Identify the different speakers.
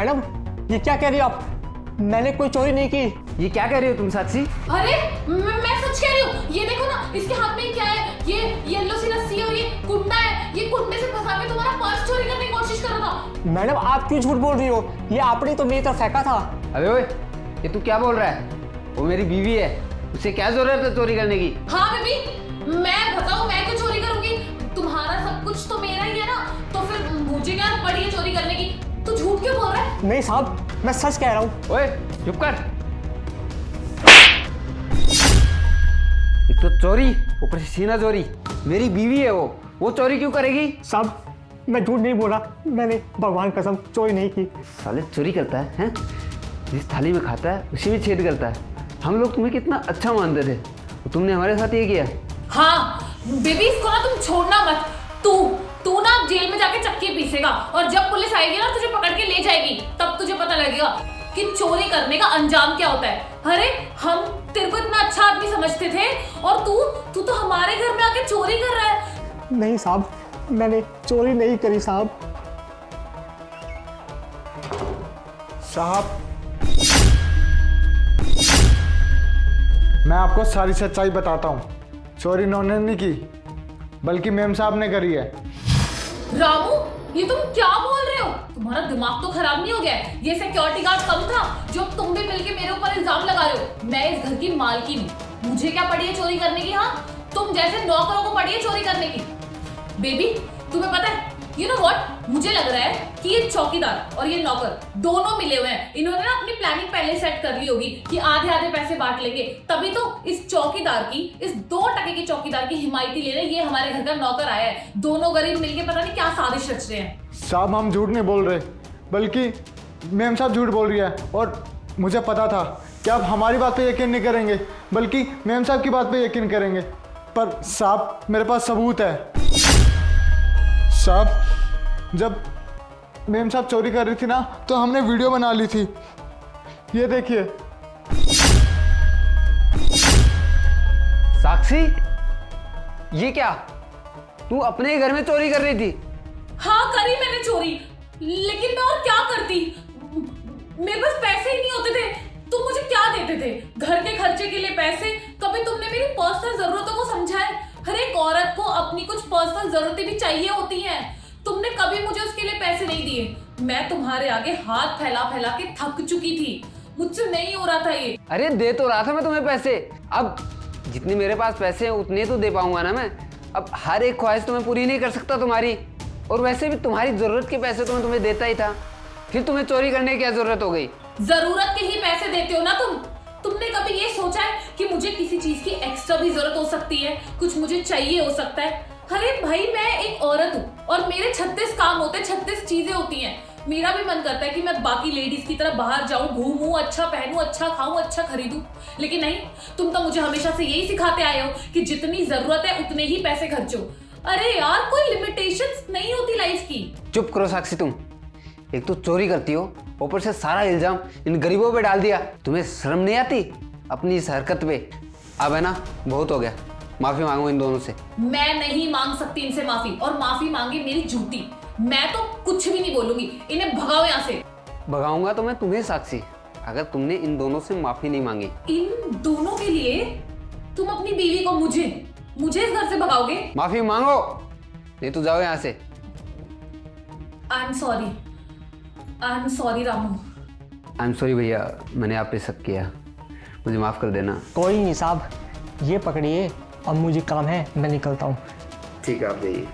Speaker 1: Madam ये क्या कह रही हो आप? मैंने कोई चोरी नहीं की।
Speaker 2: ये क्या कह रही हो तुम साक्षी?
Speaker 3: अरे मैं सच कह रही हूँ। ये देखो ना, इसके हाथ में क्या है? ये येलो सी रस्सी है और ये कुंडा है। ये कुंडे से फंसा के तुम्हारा पर्स चोरी करने की कोशिश कर रहा था।
Speaker 1: मैडम आप क्यों झूठ बोल रही हो? ये आपने तो मेरी तरफ फेंका था।
Speaker 2: अबे ओए, ये तू क्या बोल रहा है? वो मेरी बीवी है, उसे क्या जरूरत है चोरी करने की?
Speaker 3: हाँ बेबी, मैं बताऊँ मैं क्यों चोरी करूंगी? तुम्हारा सब कुछ तो मेरा ही है ना, तो फिर मुझे क्या पड़ी है चोरी करने की? तू झूठ क्यों बोल रहा है?
Speaker 1: नहीं साहब, मैं सच कह रहा हूँ।
Speaker 2: ओए चुप कर। एक तो चोरी, ऊपर से सीना चोरी। मेरी बीवी है वो चोरी क्यों करेगी?
Speaker 1: साहब मैं झूठ नहीं बोला, मैंने भगवान कसम चोरी नहीं की।
Speaker 2: साले चोरी करता है, हैं? जिस थाली में खाता है उसी में छेद करता है। हम लोग तुम्हें कितना अच्छा मानते थे, तो तुमने हमारे साथ ये किया।
Speaker 3: हाँ बेबी, इसको ना तुम छोड़ना मत। तू ना जेल में जाके चक्की पीसेगा और जब पुलिस आएगी ना तुझे पकड़ के ले जाएगी, तब तुझे पता लगेगा कि चोरी करने का अंजाम क्या होता है। अरे हम तेरे को इतना अच्छा आदमी समझते थे और तू तो हमारे घर में आके चोरी कर रहा है।
Speaker 1: नहीं साहब, मैंने चोरी नहीं करी साहब।
Speaker 4: साहब मैं आपको सारी सच्चाई बताता हूँ। चोरी इन्होंने नहीं की, बल्कि मेम साहब ने करी है।
Speaker 3: रामू, ये तुम क्या बोल रहे हो? तुम्हारा दिमाग तो खराब नहीं हो गया है? ये सिक्योरिटी गार्ड कम था जो तुम भी मिलके मेरे ऊपर इल्जाम लगा रहे हो? मैं इस घर की मालकिन हूँ, मुझे क्या पड़ी है चोरी करने की? हाँ, तुम जैसे नौकरों को पड़ी है चोरी करने की। बेबी तुम्हें पता है, यू नो व्हाट, मुझे लग रहा है कि ये चौकीदार और ये नौकर दोनों मिले हुए हैं। इन्होंने ना अपनी प्लानिंग पहले सेट कर ली होगी कि आधे आधे पैसे बांट लेंगे, तभी तो इस चौकीदार की, इस 2 टके की चौकीदार की हिमायती लेने ये हमारे घर का नौकर आया है। दोनों गरीब मिलके पता नहीं क्या साजिश रच रहे हैं।
Speaker 4: साहब हम झूठ नहीं बोल रहे, बल्कि मेम साहब झूठ बोल रही है। और मुझे पता था कि आप हमारी बात पे यकीन नहीं करेंगे, बल्कि मेम साहब की बात पे यकीन करेंगे। पर साहब मेरे पास सबूत है। साहब जब मेम साहब चोरी कर रही थी ना, तो हमने वीडियो बना ली थी। ये देखिए।
Speaker 2: साक्षी, ये क्या? तू अपने घर में चोरी कर रही थी?
Speaker 3: हाँ करी मैंने चोरी, लेकिन मैं और क्या करती? मेरे पास पैसे ही नहीं होते थे। तुम मुझे क्या देते थे? घर के खर्चे के लिए पैसे? कभी तुमने मेरी पर्सनल जरूरतों को समझा है? हर एक औरत को अपनी कुछ पर्सनल जरूरतें भी चाहिए होती हैं। तुमने कभी मुझे उसके लिए पैसे नहीं दिए। मैं तुम्हारे आगे हाथ फैला फैला के थक चुकी थी, मुझसे नहीं हो रहा था ये।
Speaker 2: अरे दे तो रहा था मैं तुम्हें पैसे। अब जितने मेरे पास पैसे हैं उतने तो दे पाऊंगा ना मैं। अब हर एक ख्वाहिश तो मैं पूरी नहीं कर सकता तुम्हारी, और वैसे भी तुम्हारी जरूरत के पैसे तो मैं तुम्हें देता ही था। फिर तुम्हें चोरी करने की क्या जरूरत हो गई?
Speaker 3: जरूरत के ही पैसे देते हो ना तुम। तुमने कभी ये सोचा है कि मुझे किसी चीज की एक्स्ट्रा भी जरूरत हो सकती है, कुछ मुझे चाहिए हो सकता है? अरे भाई मैं एक औरत हूँ और मेरे 36 काम होते हैं, 36 चीजें होती हैं। मेरा भी मन करता है कि मैं बाकी लेडीज की तरह बाहर जाऊं, घूमूं, अच्छा पहनूं, अच्छा खाऊं, अच्छा खरीदूं, लेकिन नहीं, तुम तो मुझे हमेशा से यही सिखाते आए हो कि जितनी जरूरत है उतने ही पैसे खर्चो। अरे यार कोई लिमिटेशंस नहीं होती लाइफ की।
Speaker 2: चुप करो साक्षी, तुम एक तो चोरी करती हो, ऊपर से सारा इल्जाम इन गरीबों पे डाल दिया। तुम्हें शर्म नहीं आती अपनी इस हरकत पे? अब है ना, बहुत हो गया, माफी मांगो इन दोनों से।
Speaker 3: मैं नहीं मांग सकती इनसे माफी, और माफी मांगे मेरी जूती। मैं तो कुछ भी नहीं बोलूंगी, इन्हें भगाओ यहाँ से।
Speaker 2: भगाऊंगा तो मैं तुम्हें साक्षी, अगर तुमने इन दोनों से माफी नहीं मांगी।
Speaker 3: इन दोनों के लिए तुम अपनी बीवी को मुझे इस घर से भगाओगे?
Speaker 2: माफी मांगो, नहीं तो जाओ यहाँ से।
Speaker 3: I am sorry Ramu.
Speaker 2: I am sorry भैया, मैंने आप पे शक किया, मुझे माफ कर देना।
Speaker 1: कोई नहीं साहब, ये पकड़िए, अब मुझे काम है, मैं निकलता हूँ।
Speaker 2: ठीक है, आप जाइए।